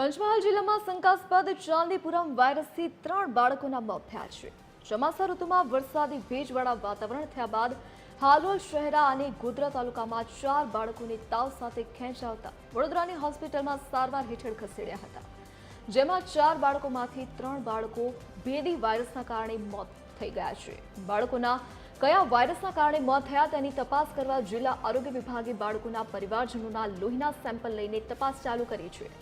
પંચમહાલ જિલ્લામાં શંકાસ્પદ ચાંદીપુરમ વાયરસથી 3 બાળકોના મોત થયા છે। ચોમાસા ઋતુમાં વરસાદી ભેજવાળા વાતાવરણ થયા બાદ હાલોલ શહેરા અને ગોધરા તાલુકામાં 4 બાળકોને તાવ સાથે ખેંચ આવતા વડોદરાની હોસ્પિટલમાં સારવાર હેઠળ ખસેડ્યા હતા, જેમાં 4 બાળકોમાંથી 3 બાળકો ભેદી વાયરસના કારણે મોત થઈ ગયા છે। બાળકોના કયા વાયરસના કારણે મોત થયા તેની તપાસ કરવા જિલ્લા આરોગ્ય વિભાગે બાળકોના પરિવારજનોના લોહીના સેમ્પલ લઈને તપાસ ચાલુ કરી છે।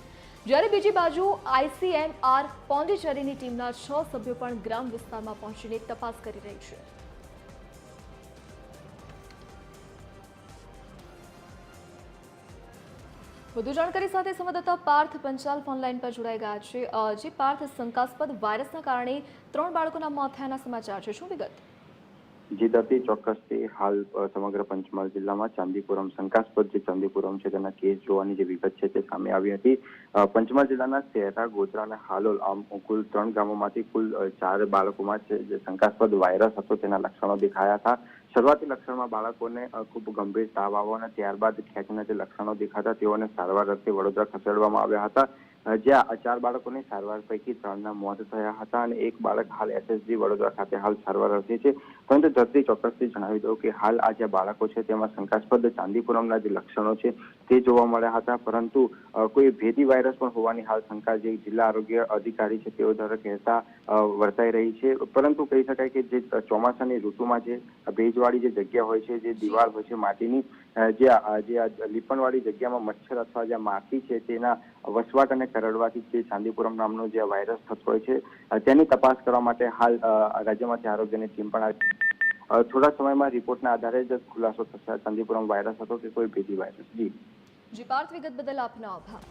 જ્યારે બીજી બાજુ આઈસીએમઆર પોંડિચેરીની ટીમના 6 સભ્યો પણ ગ્રામ વિસ્તારમાં પહોંચીને તપાસ કરી રહી છે। વધુ જાણકારી સાથે સંવાદદાતા પાર્થ પંચાલ ફોનલાઈન પર જોડાઈ ગયા છે। જે પાર્થ, શંકાસ્પદ વાયરસના કારણે 3 બાળકોના મોત થયાના સમાચાર છે, શું વિગત? જી દર્દી, ચોક્કસથી હાલ સમગ્ર પંચમહાલ જિલ્લામાં ચાંદીપુરમ શંકાસ્પદ જે ચાંદીપુરમ છે તેના કેસ જોવાની જે વિગત છે તે સામે આવી હતી। પંચમહાલ જિલ્લાના શહેરા, ગોધરા અને હાલોલ આમ કુલ 3 ગામોમાંથી કુલ 4 બાળકોમાં છે જે શંકાસ્પદ વાયરસ હતો તેના લક્ષણો દેખાયા હતા। શરૂઆતી લક્ષણમાં બાળકોને ખૂબ ગંભીર તાવ આવ્યો અને ત્યારબાદ ખેંચના જે લક્ષણો દેખાતા તેઓને સારવાર અર્થે વડોદરા ખસેડવામાં આવ્યા હતા, જ્યાં 4 બાળકોની સારવાર પૈકી 3ના મોત થયા હતા અને એક બાળક હાલ એસએસજી વડોદરા ખાતે હાલ સારવાર અર્થે છે। પરંતુ ધરતી ચોક્કસથી જણાવી દઉં કે હાલ આ જે બાળકો છે તેમાં શંકાસ્પદ ચાંદીપુરમના જે લક્ષણો છે તે જોવા મળ્યા હતા, પરંતુ કોઈ ભેદી વાયરસ પણ હોવાની હાલ શંકા જે જિલ્લા આરોગ્ય અધિકારી છે તેઓ દ્વારા કહેતા વર્તાઈ રહી છે। પરંતુ કહી શકાય કે જે ચોમાસાની ઋતુમાં જે ભેજવાળી જે જગ્યા હોય છે, જે દિવાલ હોય છે માટીની, જે લીપણવાળી જગ્યામાં મચ્છર અથવા જે માખી છે તેના વસવાટ અને કરડવાથી જે ચાંદીપુરમ નામનો જે વાયરસ થતો હોય છે તેની તપાસ કરવા માટે હાલ રાજ્યમાંથી આરોગ્યની ટીમ પણ આવી। થોડા સમયમાં રિપોર્ટના આધારે જ ખુલાસો થશે ચાંદીપુરમ વાયરસ હતો કે કોઈ ભેદી વાયરસ। જી પાર્થ, વિગત બદલ આપનો આભાર।